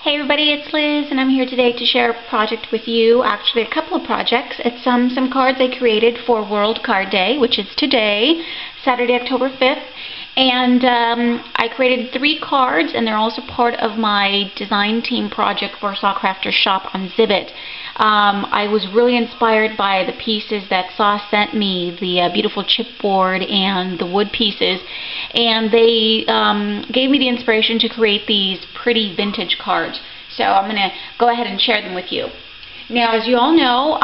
Hey everybody, it's Liz, and I'm here today to share a project with you. Actually, a couple of projects. It's some cards I created for World Card Day, which is today, Saturday, October 5th. And I created 3 cards, and they're also part of my design team project for SaCrafters shop on Zibbit. I was really inspired by the pieces that Sa sent me, the beautiful chipboard and the wood pieces, and they gave me the inspiration to create these pretty vintage cards. So I'm going to go ahead and share them with you. Now, as you all know,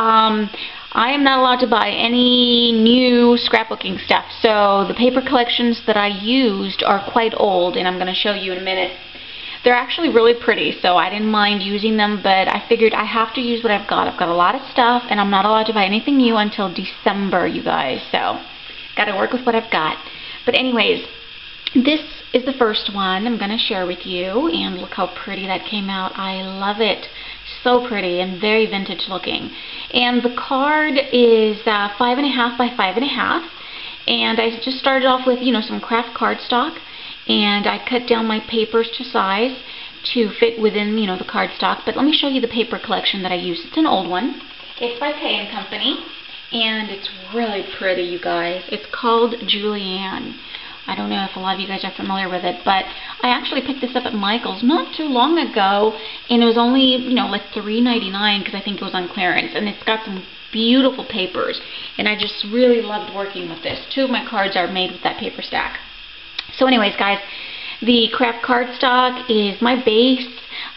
I am not allowed to buy any new scrapbooking stuff, so the paper collections that I used are quite old, and I'm going to show you in a minute. They're actually really pretty, so I didn't mind using them, but I figured I have to use what I've got. I've got a lot of stuff, and I'm not allowed to buy anything new until December, you guys, so got to work with what I've got. But anyways, this is the first one I'm going to share with you, and look how pretty that came out. I love it. So pretty and very vintage looking. And the card is 5.5 by 5.5, and I just started off with, some craft cardstock, and I cut down my papers to size to fit within, the cardstock. But let me show you the paper collection that I used. It's an old one. It's by K & Company, and it's really pretty, you guys. It's called Julianne. I don't know if a lot of you guys are familiar with it, but I actually picked this up at Michael's not too long ago, and it was only, like $3.99 because I think it was on clearance, and it's got some beautiful papers, and I just really loved working with this. 2 of my cards are made with that paper stack. So anyways, guys, the craft cardstock is my base.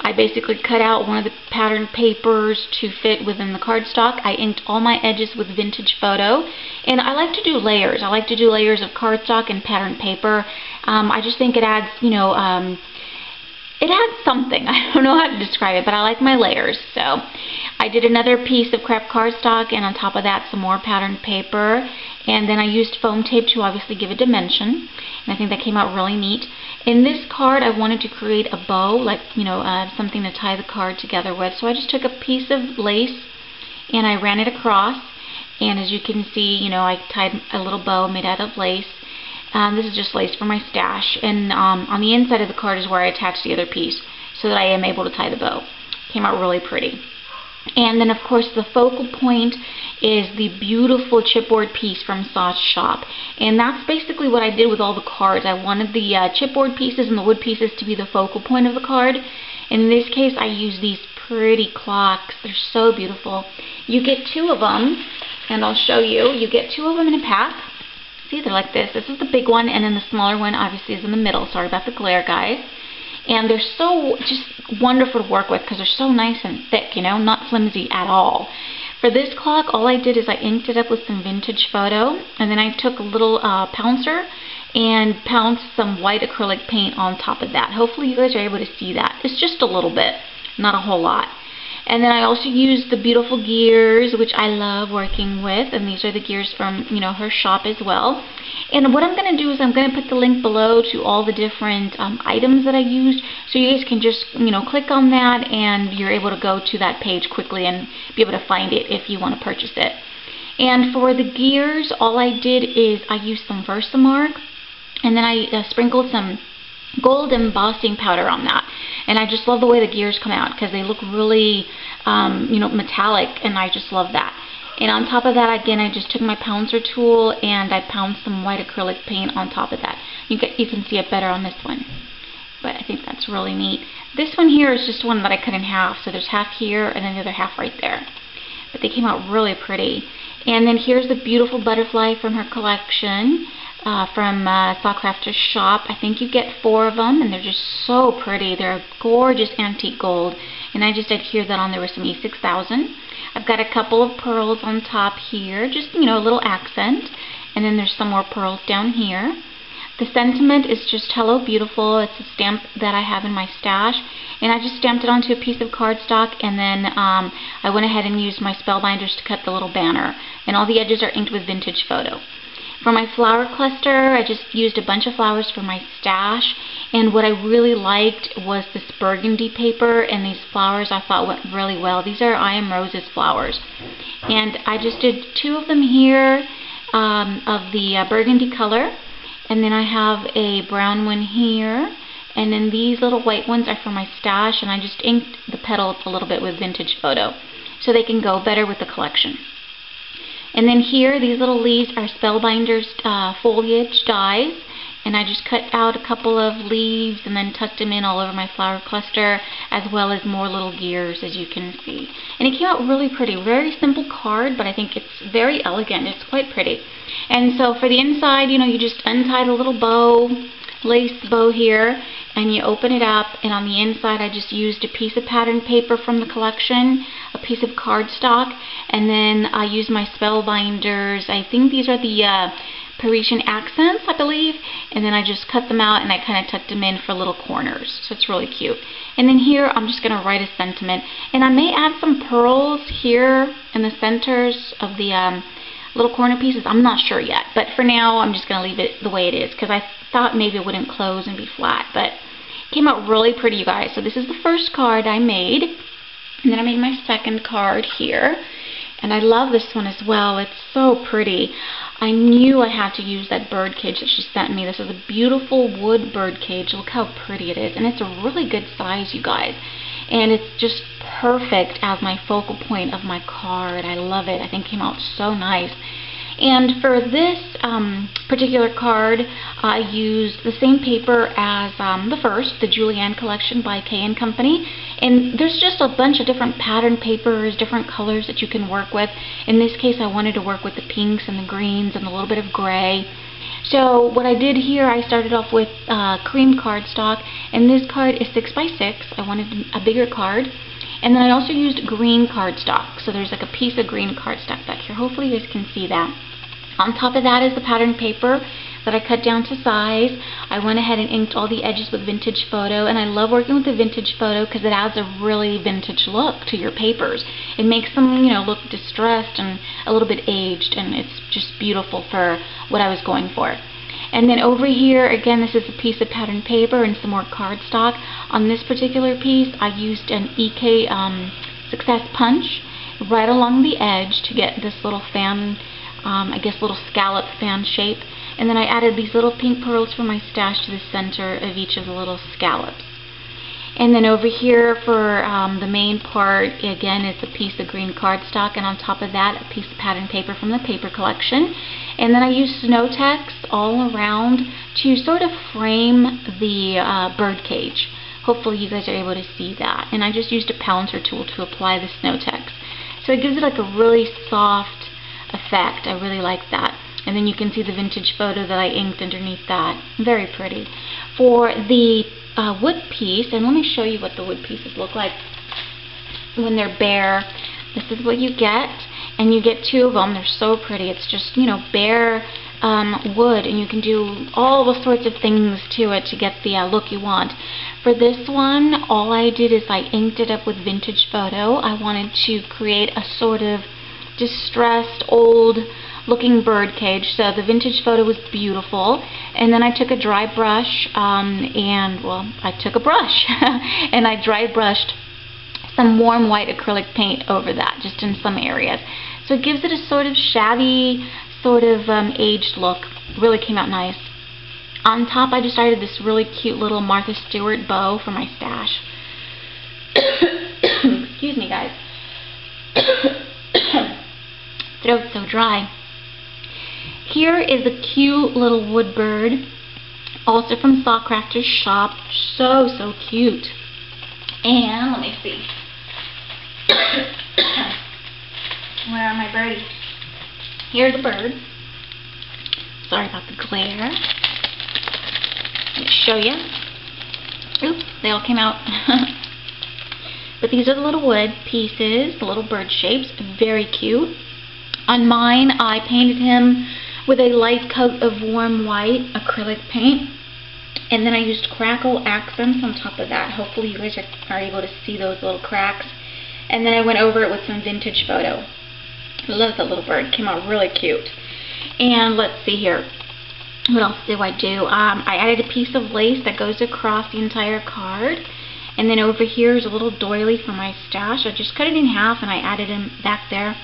I basically cut out one of the pattern papers to fit within the cardstock. I inked all my edges with vintage photo, and I like to do layers. I like to do layers of cardstock and pattern paper. I just think it adds, it adds something. I don't know how to describe it, but I like my layers. So I did another piece of craft cardstock, and on top of that some more pattern paper, and then I used foam tape to obviously give a dimension, and I think that came out really neat. In this card I wanted to create a bow, like, something to tie the card together with, so I just took a piece of lace and I ran it across, and as you can see, I tied a little bow made out of lace. This is just lace for my stash, and on the inside of the card is where I attached the other piece so that I am able to tie the bow. Came out really pretty. And then, of course, the focal point is the beautiful chipboard piece from Sa's shop. And that's basically what I did with all the cards. I wanted the chipboard pieces and the wood pieces to be the focal point of the card. In this case, I used these pretty clocks. They're so beautiful. You get 2 of them, and I'll show you. You get 2 of them in a pack. See, they're like this. This is the big one, and then the smaller one obviously is in the middle. Sorry about the glare, guys. And they're so just wonderful to work with because they're so nice and thick, not flimsy at all. For this clock, all I did is I inked it up with some vintage photo, and then I took a little pouncer and pounced some white acrylic paint on top of that. Hopefully you guys are able to see that. It's just a little bit, not a whole lot. And then I also used the beautiful gears, which I love working with, and these are the gears from, her shop as well. And what I'm going to do is I'm going to put the link below to all the different items that I used, so you guys can just, click on that, and you're able to go to that page quickly and be able to find it if you want to purchase it. And for the gears, all I did is I used some Versamark, and then I sprinkled some gold embossing powder on that, and I just love the way the gears come out because they look really metallic, and I just love that. And on top of that, again, I just took my pouncer tool and I pounced some white acrylic paint on top of that. You can see it better on this one, but I think that's really neat. This one here is just one that I cut in half, so there's half here and then the other half right there, but they came out really pretty. And then here's the beautiful butterfly from her collection, from SaCrafters shop. I think you get 4 of them, and they're just so pretty. They're a gorgeous antique gold, and I just adhered that on there with some E6000. I've got a couple of pearls on top here, just, a little accent, and then there's some more pearls down here. The sentiment is just "Hello Beautiful." It's a stamp that I have in my stash, and I just stamped it onto a piece of cardstock, and then I went ahead and used my spellbinders to cut the little banner, and all the edges are inked with vintage photo. For my flower cluster, I just used a bunch of flowers for my stash, and what I really liked was this burgundy paper, and these flowers I thought went really well. These are I Am Rose's flowers, and I just did 2 of them here of the burgundy color, and then I have a brown one here, And then these little white ones are for my stash, and I just inked the petals a little bit with vintage photo so they can go better with the collection. And then here, these little leaves are Spellbinder's foliage dies, and I just cut out a couple of leaves and then tucked them in all over my flower cluster, as well as more little gears, as you can see. And it came out really pretty. Very simple card, but I think it's very elegant. It's quite pretty. And so for the inside, you know, you just untie the little bow, lace bow here, and you open it up, and on the inside I just used a piece of pattern paper from the collection, a piece of cardstock, and then I used my Spellbinders. I think these are the Parisian accents, I believe, and then I just cut them out and I kind of tucked them in for little corners, so it's really cute. And then here I'm just going to write a sentiment, and I may add some pearls here in the centers of the little corner pieces. I'm not sure yet, but for now I'm just going to leave it the way it is, because I thought maybe it wouldn't close and be flat, but it came out really pretty, you guys. So this is the first card I made, and then I made my second card here, and I love this one as well. It's so pretty. I knew I had to use that bird cage that she sent me. This is a beautiful wood bird cage. Look how pretty it is, and it's a really good size, you guys. And it's just perfect as my focal point of my card. I love it. I think it came out so nice. And for this particular card, I used the same paper as the first, the Julienne collection by K & Company. And there's just a bunch of different pattern papers, different colors that you can work with. In this case, I wanted to work with the pinks and the greens and a little bit of gray. So what I did here, I started off with cream cardstock, and this card is 6 by 6. I wanted a bigger card. And then I also used green cardstock. So there's like a piece of green cardstock back here. Hopefully you guys can see that. On top of that is the pattern paper that I cut down to size. I went ahead and inked all the edges with vintage photo, and I love working with the vintage photo because it adds a really vintage look to your papers. It makes them, you know, look distressed and a little bit aged, and it's just beautiful for what I was going for. And then over here, again, this is a piece of pattern paper and some more cardstock. On this particular piece, I used an EK Success Punch right along the edge to get this little fan, I guess little scallop fan shape. And then I added these little pink pearls for my stash to the center of each of the little scallops. And then over here for the main part, again, it's a piece of green cardstock, and on top of that, a piece of pattern paper from the paper collection. And then I used snow text all around to sort of frame the bird cage. Hopefully you guys are able to see that. And I just used a pouncer tool to apply the snow text. So it gives it like a really soft effect. I really like that. And then you can see the vintage photo that I inked underneath that. Very pretty. For the wood piece, and let me show you what the wood pieces look like when they're bare. This is what you get, and you get 2 of them. They're so pretty. It's just, you know, bare wood, and you can do all the sorts of things to it to get the look you want. For this one, all I did is I inked it up with vintage photo. I wanted to create a sort of distressed, old looking bird cage. So the vintage photo was beautiful, and then I took a dry brush I took a brush and I dry brushed some warm white acrylic paint over that, just in some areas. So it gives it a sort of shabby, sort of aged look. Really came out nice. On top, I just started this really cute little Martha Stewart bow for my stash. Excuse me, guys. Throat's so dry. Here is a cute little wood bird, also from SaCrafters shop. So, so cute. And let me see. Where are my birdies? Here's the bird. Sorry about the glare. Let me show you. Oops, they all came out. But these are the little wood pieces, the little bird shapes. Very cute. On mine, I painted him with a light coat of warm white acrylic paint. And then I used crackle accents on top of that. Hopefully you guys are able to see those little cracks. And then I went over it with some vintage photo. I love that little bird. Came out really cute. And let's see here. What else do I do? I added a piece of lace that goes across the entire card. And then over here is a little doily for my stash. I just cut it in half and I added him back there.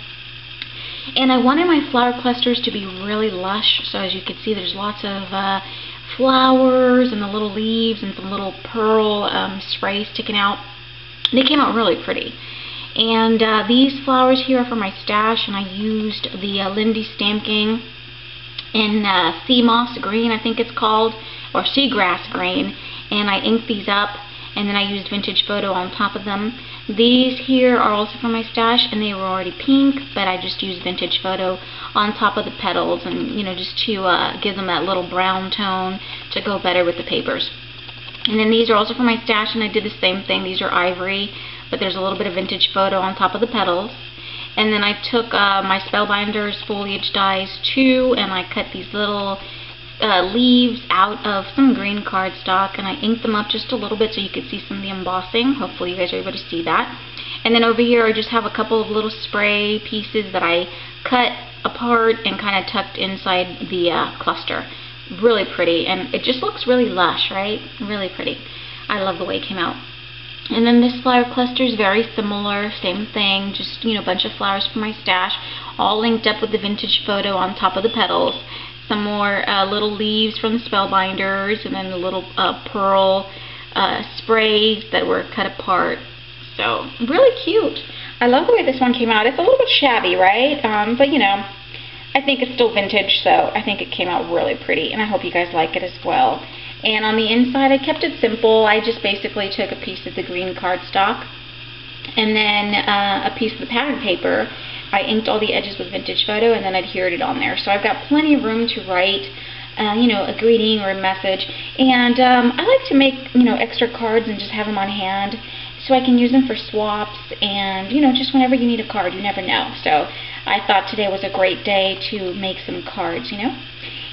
And I wanted my flower clusters to be really lush. So as you can see, there's lots of flowers and the little leaves and some little pearl spray sticking out. They came out really pretty. And these flowers here are for my stash, and I used the Lindy Stamking in sea moss green, I think it's called, or seagrass green, and I inked these up, and then I used Vintage Photo on top of them. These here are also for my stash, and they were already pink, but I just used Vintage Photo on top of the petals, and just to give them that little brown tone to go better with the papers. And then these are also for my stash, and I did the same thing. These are ivory, but there's a little bit of Vintage Photo on top of the petals. And then I took my Spellbinders foliage dies too, and I cut these little leaves out of some green cardstock, and I inked them up just a little bit so you could see some of the embossing. Hopefully you guys are able to see that. And then over here I just have a couple of little spray pieces that I cut apart and kind of tucked inside the cluster. Really pretty, and it just looks really lush, right? Really pretty. I love the way it came out. And then this flower cluster is very similar, same thing, just a bunch of flowers for my stash, all linked up with the Vintage Photo on top of the petals. Some more little leaves from the Spellbinders, and then the little pearl sprays that were cut apart. So, really cute. I love the way this one came out. It's a little bit shabby, right? But I think it's still vintage, so I think it came out really pretty, and I hope you guys like it as well. And on the inside, I kept it simple. I just basically took a piece of the green cardstock and then a piece of the pattern paper. I inked all the edges with Vintage Photo and then adhered it on there. So I've got plenty of room to write, a greeting or a message. And I like to make, extra cards and just have them on hand so I can use them for swaps and, just whenever you need a card, you never know. So I thought today was a great day to make some cards,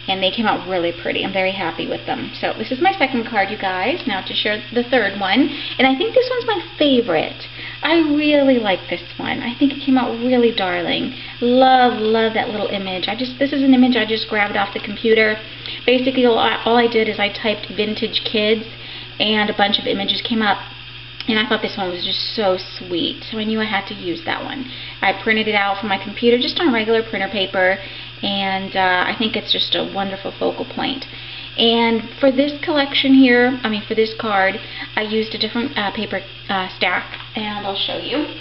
And they came out really pretty. I'm very happy with them. So this is my second card, you guys. Now to share the third one. And I think this one's my favorite. I really like this one. I think it came out really darling. Love that little image. This is an image I just grabbed off the computer. Basically, all I did is I typed vintage kids, and a bunch of images came up. And I thought this one was just so sweet, so I knew I had to use that one. I printed it out from my computer just on regular printer paper, and I think it's just a wonderful focal point. And for this collection here, for this card, I used a different paper stack, and I'll show you.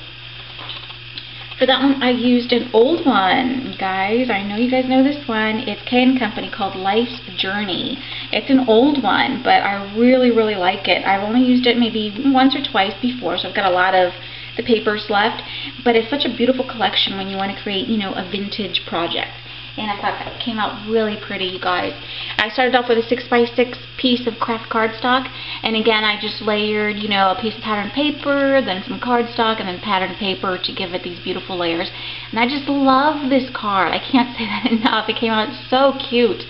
For that one, I used an old one, guys. I know you guys know this one. It's K & Company, called Life's Journey. It's an old one, but I really like it. I've only used it maybe once or twice before, so I've got a lot of the papers left. But it's such a beautiful collection when you want to create, a vintage project. And I thought that came out really pretty, you guys. I started off with a 6x6 piece of craft cardstock, and again I just layered, a piece of pattern paper, then some cardstock, and then pattern paper to give it these beautiful layers. And I just love this card. I can't say that enough. It came out so cute.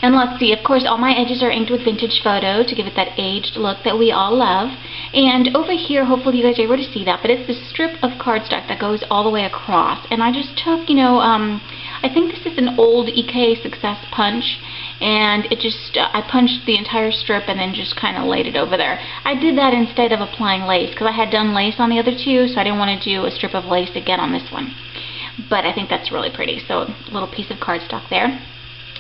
And let's see, of course all my edges are inked with Vintage Photo to give it that aged look that we all love. And over here, hopefully you guys are able to see that, but it's this strip of cardstock that goes all the way across. And I just took, I think this is an old EK Success punch, and it just, I punched the entire strip and then just kind of laid it over there. I did that instead of applying lace, because I had done lace on the other two, so I didn't want to do a strip of lace again on this one. But I think that's really pretty, so a little piece of cardstock there.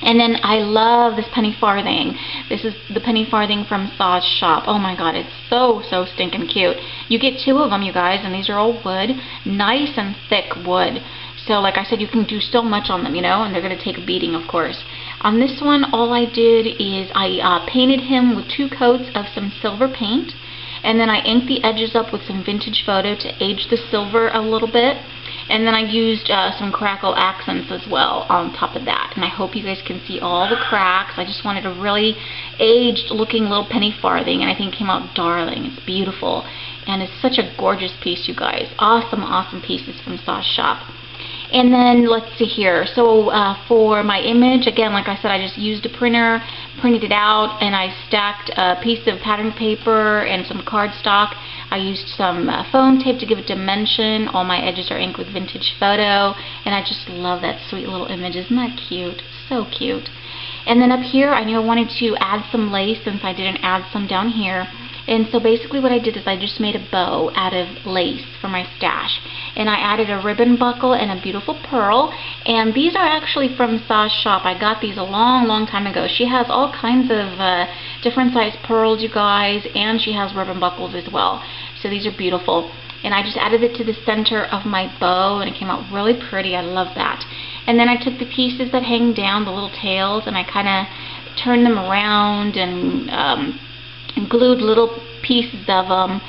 And then I love this penny farthing. This is the penny farthing from Saw's shop. Oh my god, it's so stinking cute. You get two of them, you guys, and these are all wood. Nice and thick wood. So like I said, you can do so much on them, and they're going to take a beating, of course. On this one, all I did is I painted him with 2 coats of some silver paint, and then I inked the edges up with some Vintage Photo to age the silver a little bit. And then I used some crackle accents as well on top of that. And I hope you guys can see all the cracks. I just wanted a really aged looking little penny farthing, and I think it came out darling. It's beautiful. And it's such a gorgeous piece, you guys. Awesome pieces from Saw's shop. And then let's see here. So for my image, again, like I said, I just used a printer, printed it out, and I stacked a piece of pattern paper and some cardstock. I used some foam tape to give it dimension. All my edges are inked with Vintage Photo, and I just love that sweet little image. Isn't that cute? So cute. And then up here, I knew I wanted to add some lace since I didn't add some down here. And so basically what I did is I just made a bow out of lace for my stash. And I added a ribbon buckle and a beautiful pearl. And these are actually from Sa's shop. I got these a long time ago. She has all kinds of different size pearls, you guys, and she has ribbon buckles as well. So these are beautiful. And I just added it to the center of my bow, and it came out really pretty. I love that. And then I took the pieces that hang down, the little tails, and I kind of turned them around and glued little pieces of them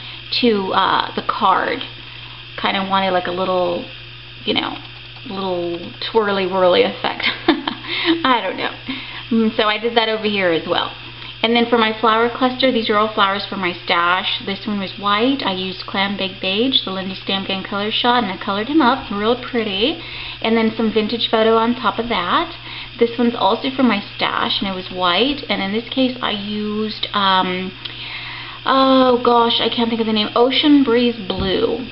to the card. Kind of wanted like a little, you know, little twirly-whirly effect. I don't know. So I did that over here as well. And then for my flower cluster, these are all flowers for my stash. This one was white. I used Clam Baked Beige, the Lindy Stampkin color shot, and I colored him up real pretty. And then some vintage photo on top of that. This one's also for my stash, and it was white. And in this case, I used, oh gosh, I can't think of the name, Ocean Breeze Blue.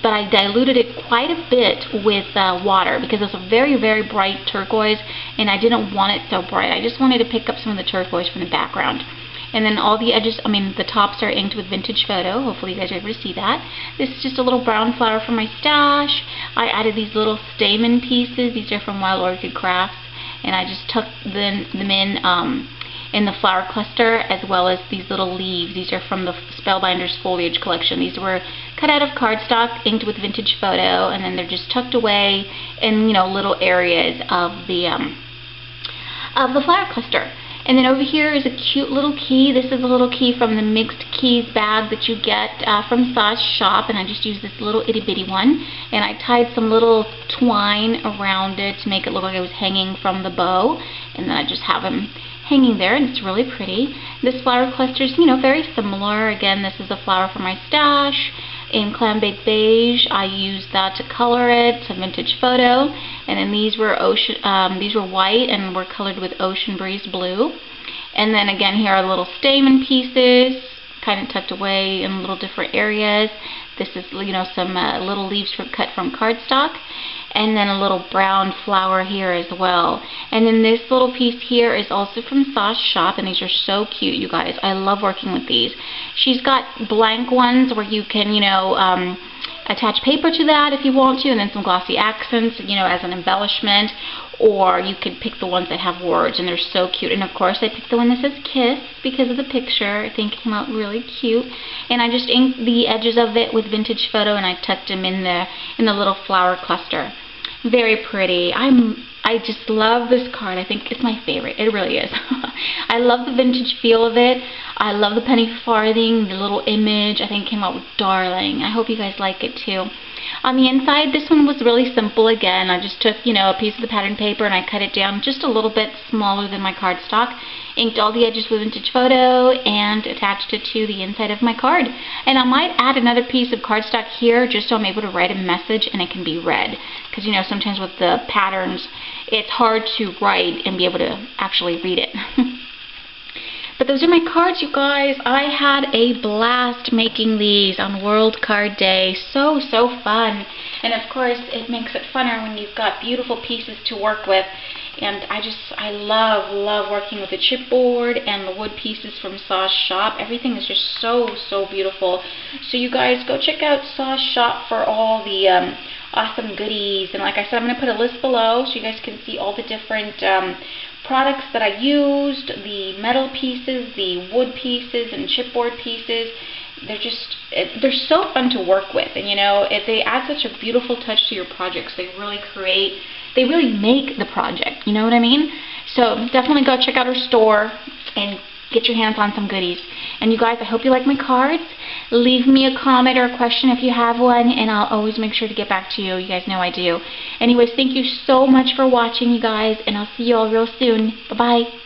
But I diluted it quite a bit with water because it's a very bright turquoise, and I didn't want it so bright. I just wanted to pick up some of the turquoise from the background. And then all the edges, the tops are inked with vintage photo. Hopefully you guys are able to see that. This is just a little brown flower for my stash. I added these little stamen pieces. These are from Wild Orchid Crafts. And I just tucked them in the flower cluster, as well as these little leaves. These are from the Spellbinders Foliage Collection. These were cut out of cardstock, inked with vintage photo, and then they're just tucked away in, you know, little areas of the flower cluster. And then over here is a cute little key. This is a little key from the mixed keys bag that you get from Sa's shop, and I just used this little itty bitty one, and I tied some little twine around it to make it look like it was hanging from the bow, and then I just have them hanging there, and it's really pretty. This flower cluster is, you know, very similar. Again, this is a flower for my stash in Clam Baked Beige. I used that to color it, some vintage photo, and then these were white and were colored with Ocean Breeze Blue. And then again, here are little stamen pieces, kind of tucked away in little different areas. This is, you know, some little leaves cut from cardstock. And then a little brown flower here as well. And then this little piece here is also from Sa's shop, and these are so cute, you guys. I love working with these. She's got blank ones where you can, you know, attach paper to that if you want to, and then some glossy accents, you know, as an embellishment. Or you could pick the ones that have words, and they're so cute. And of course, I picked the one that says Kiss because of the picture. I think it came out really cute. And I just inked the edges of it with vintage photo, and I tucked them in the little flower cluster. Very pretty. I just love this card. I think it's my favorite. It really is. I love the vintage feel of it. I love the penny farthing, the little image. I think it came out darling. I hope you guys like it too. On the inside, this one was really simple again. I just took, you know, a piece of the pattern paper and I cut it down just a little bit smaller than my cardstock. Inked all the edges with vintage photo and attached it to the inside of my card. And I might add another piece of cardstock here just so I'm able to write a message and it can be read. Because, you know, sometimes with the patterns, it's hard to write and be able to actually read it. But those are my cards, you guys. I had a blast making these on World Card Day. So fun. And of course, it makes it funner when you've got beautiful pieces to work with. And I love working with the chipboard and the wood pieces from Sa's shop. Everything is just so beautiful. So you guys, go check out Sa's shop for all the awesome goodies. And like I said, I'm going to put a list below so you guys can see all the different products that I used, the metal pieces, the wood pieces, and chipboard pieces. They're so fun to work with, and you know, they add such a beautiful touch to your projects. They really make the project, you know what I mean? So definitely go check out our store and get your hands on some goodies. And you guys, I hope you like my cards. Leave me a comment or a question if you have one, and I'll always make sure to get back to you. You guys know I do. Anyways, thank you so much for watching, you guys, and I'll see you all real soon. Bye-bye.